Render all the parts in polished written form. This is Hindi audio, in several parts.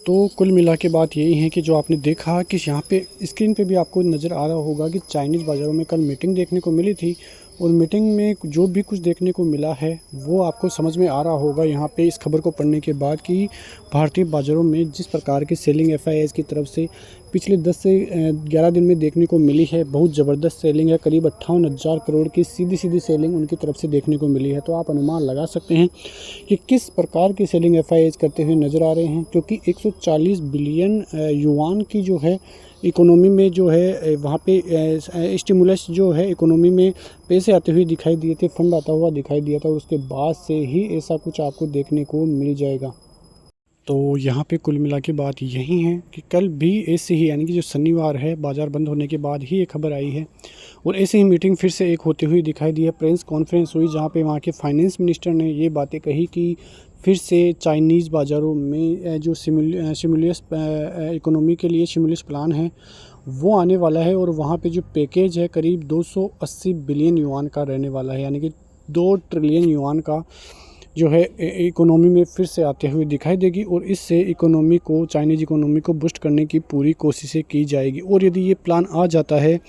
तो कुल मिला के बात यही है कि जो आपने देखा कि यहाँ पे स्क्रीन पे भी आपको नज़र आ रहा होगा कि चाइनीज़ बाज़ारों में कल मीटिंग देखने को मिली थी और मीटिंग में जो भी कुछ देखने को मिला है वो आपको समझ में आ रहा होगा यहाँ पे इस खबर को पढ़ने के बाद कि भारतीय बाज़ारों में जिस प्रकार की सेलिंग एफआईआईज़ की तरफ से पिछले 10 से 11 दिन में देखने को मिली है। बहुत ज़बरदस्त सेलिंग है, करीब 58,000 करोड़ की सीधी सेलिंग उनकी तरफ से देखने को मिली है। तो आप अनुमान लगा सकते हैं कि किस प्रकार की सेलिंग एफआईआईज़ करते हुए नज़र आ रहे हैं, क्योंकि 140 बिलियन युआन की जो है इकोनॉमी में जो है वहाँ पे स्टिमुलस जो है इकोनॉमी में पैसे आते हुए दिखाई दिए थे, फंड आता हुआ दिखाई दिया था और उसके बाद से ही ऐसा कुछ आपको देखने को मिल जाएगा। तो यहाँ पे कुल मिला के बात यही है कि कल भी ऐसे ही, यानी कि जो शनिवार है बाज़ार बंद होने के बाद ही एक खबर आई है और ऐसे ही मीटिंग फिर से एक होते हुए दिखाई दी है। प्रेस कॉन्फ्रेंस हुई जहाँ पे वहाँ के फाइनेंस मिनिस्टर ने ये बातें कही कि फिर से चाइनीज़ बाज़ारों में जो सिमुलस इकोनॉमी के लिए सिमुलस प्लान है वो आने वाला है और वहाँ पे जो पैकेज है करीब 280 बिलियन युआन का रहने वाला है, यानी कि 2 ट्रिलियन युआन का जो है इकोनॉमी में फिर से आते हुए दिखाई देगी और इससे इकोनॉमी को, चाइनीज़ इकोनॉमी को बूस्ट करने की पूरी कोशिशें की जाएगी। और यदि ये प्लान आ जाता है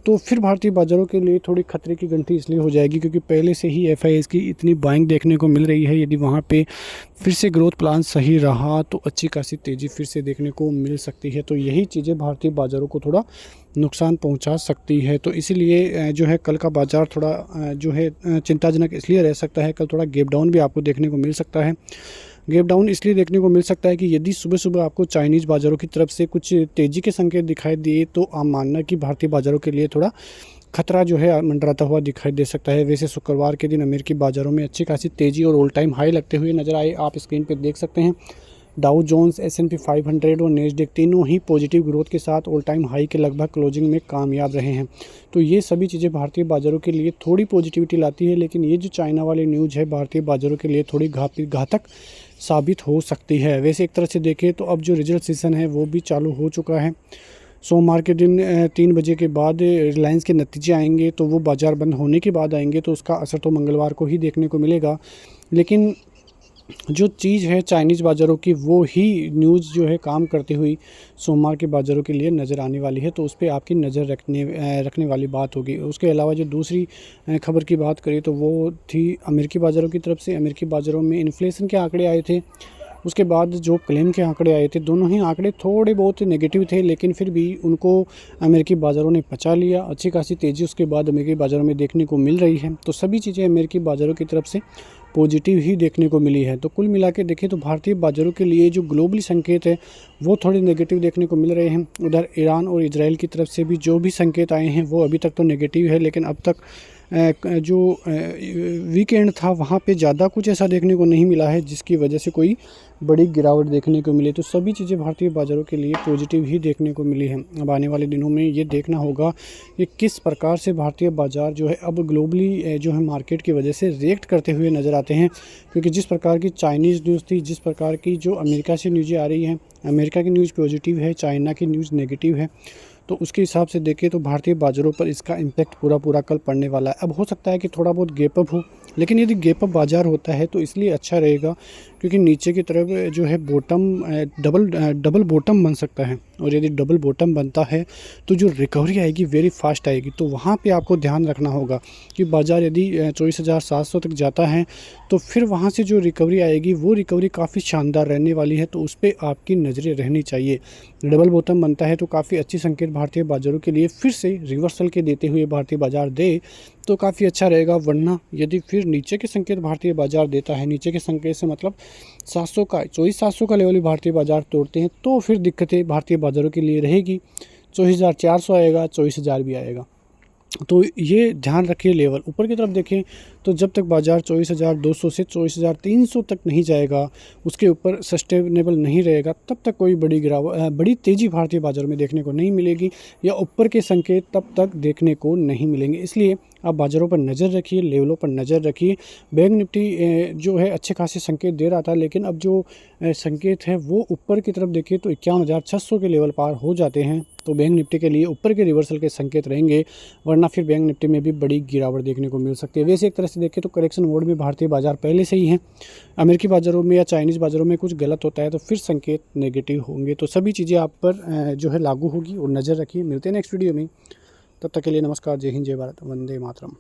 तो फिर भारतीय बाज़ारों के लिए थोड़ी खतरे की घंटी इसलिए हो जाएगी क्योंकि पहले से ही एफआईआईज़ की इतनी बाइंग देखने को मिल रही है। यदि वहाँ पे फिर से ग्रोथ प्लान सही रहा तो अच्छी खासी तेज़ी फिर से देखने को मिल सकती है। तो यही चीज़ें भारतीय बाज़ारों को थोड़ा नुकसान पहुंचा सकती है। तो इसीलिए जो है कल का बाज़ार थोड़ा जो है चिंताजनक इसलिए रह सकता है। कल थोड़ा गैप डाउन भी आपको देखने को मिल सकता है। गैप डाउन इसलिए देखने को मिल सकता है कि यदि सुबह सुबह आपको चाइनीज़ बाज़ारों की तरफ से कुछ तेज़ी के संकेत दिखाई दिए तो आप मानना कि भारतीय बाज़ारों के लिए थोड़ा खतरा जो है मंडराता हुआ दिखाई दे सकता है। वैसे शुक्रवार के दिन अमेरिकी बाज़ारों में अच्छी खासी तेज़ी और ऑल टाइम हाई लगते हुए नजर आए। आप स्क्रीन पर देख सकते हैं डाउ जोन्स, S&P 500 और नेस्डेक तीनों ही पॉजिटिव ग्रोथ के साथ ऑल टाइम हाई के लगभग क्लोजिंग में कामयाब रहे हैं। तो ये सभी चीज़ें भारतीय बाज़ारों के लिए थोड़ी पॉजिटिविटी लाती है, लेकिन ये जो चाइना वाली न्यूज़ है भारतीय बाज़ारों के लिए थोड़ी घातक साबित हो सकती है। वैसे एक तरह से देखें तो अब जो रिजल्ट सीजन है वो भी चालू हो चुका है। सोमवार के दिन 3 बजे के बाद रिलायंस के नतीजे आएंगे तो वो बाज़ार बंद होने के बाद आएंगे, तो उसका असर तो मंगलवार को ही देखने को मिलेगा। लेकिन जो चीज़ है चाइनीज़ बाज़ारों की वो ही न्यूज़ जो है काम करती हुई सोमवार के बाज़ारों के लिए नज़र आने वाली है, तो उस पर आपकी नज़र रखने वाली बात होगी। उसके अलावा जो दूसरी खबर की बात करें तो वो थी अमेरिकी बाज़ारों की तरफ से। अमेरिकी बाज़ारों में इन्फ्लेशन के आंकड़े आए थे, उसके बाद जो क्लेम के आंकड़े आए थे, दोनों ही आंकड़े थोड़े बहुत नेगेटिव थे, लेकिन फिर भी उनको अमेरिकी बाज़ारों ने पचा लिया। अच्छी खासी तेज़ी उसके बाद अमेरिकी बाज़ारों में देखने को मिल रही है। तो सभी चीज़ें अमेरिकी बाज़ारों की तरफ से पॉजिटिव ही देखने को मिली है। तो कुल मिला के देखें तो भारतीय बाज़ारों के लिए जो ग्लोबली संकेत है वो थोड़े नेगेटिव देखने को मिल रहे हैं। उधर ईरान और इजराइल की तरफ से भी जो भी संकेत आए हैं वो अभी तक तो नेगेटिव है, लेकिन अब तक जो वीकेंड था वहाँ पे ज़्यादा कुछ ऐसा देखने को नहीं मिला है जिसकी वजह से कोई बड़ी गिरावट देखने को मिली। तो सभी चीज़ें भारतीय बाज़ारों के लिए पॉजिटिव ही देखने को मिली हैं। अब आने वाले दिनों में ये देखना होगा कि किस प्रकार से भारतीय बाज़ार जो है अब ग्लोबली जो है मार्केट की वजह से रिएक्ट करते हुए नज़र आते हैं, क्योंकि जिस प्रकार की चाइनीज़ न्यूज़ थी, जिस प्रकार की जो अमेरिका से न्यूज़ें आ रही हैं, अमेरिका की न्यूज़ पॉजिटिव है, चाइना की न्यूज़ नेगेटिव है, तो उसके हिसाब से देखें तो भारतीय बाज़ारों पर इसका इम्पैक्ट पूरा कल पड़ने वाला है। अब हो सकता है कि थोड़ा बहुत गैप अप हो, लेकिन यदि गैप अप बाज़ार होता है तो इसलिए अच्छा रहेगा क्योंकि नीचे की तरफ जो है बॉटम डबल बॉटम बन सकता है, और यदि डबल बॉटम बनता है तो जो रिकवरी आएगी वेरी फास्ट आएगी। तो वहाँ पे आपको ध्यान रखना होगा कि बाज़ार यदि 24,700 तक जाता है तो फिर वहाँ से जो रिकवरी आएगी वो रिकवरी काफ़ी शानदार रहने वाली है, तो उस पर आपकी नज़रें रहनी चाहिए। डबल बॉटम बनता है तो काफ़ी अच्छी संकेत भारतीय बाज़ारों के लिए फिर से रिवर्सल के देते हुए भारतीय बाज़ार दे तो काफ़ी अच्छा रहेगा। वरना यदि फिर नीचे के संकेत भारतीय बाज़ार देता है, नीचे के संकेत से मतलब 24,700 का लेवल भी भारतीय बाज़ार तोड़ते हैं तो फिर दिक्कतें भारतीय बाज़ारों के लिए रहेगी। 24,400 आएगा, 24,000 भी आएगा। तो ये ध्यान रखिए लेवल। ऊपर की तरफ देखें तो जब तक बाज़ार 24,200 से 24,300 तक नहीं जाएगा, उसके ऊपर सस्टेनेबल नहीं रहेगा, तब तक कोई बड़ी तेज़ी भारतीय बाज़ार में देखने को नहीं मिलेगी या ऊपर के संकेत तब तक देखने को नहीं मिलेंगे। इसलिए आप बाज़ारों पर नज़र रखिए, लेवलों पर नज़र रखिए। बैंक निफ्टी जो है अच्छे खासे संकेत दे रहा था, लेकिन अब जो संकेत है वो ऊपर की तरफ देखिए तो 51,600 के लेवल पार हो जाते हैं, तो बैंक निफ्टी के लिए ऊपर के रिवर्सल के संकेत रहेंगे, वरना फिर बैंक निफ्टी में भी बड़ी गिरावट देखने को मिल सकती है। वैसे एक तरह से देखें तो करेक्शन मोड में भारतीय बाजार पहले से ही हैं। अमेरिकी बाज़ारों में या चाइनीज़ बाज़ारों में कुछ गलत होता है तो फिर संकेत नेगेटिव होंगे, तो सभी चीज़ें आप पर जो है लागू होगी और नज़र रखिए। मिलते हैं नेक्स्ट वीडियो में, तब तक के लिए नमस्कार, जय हिंद, जय भारत, वंदे मातरम।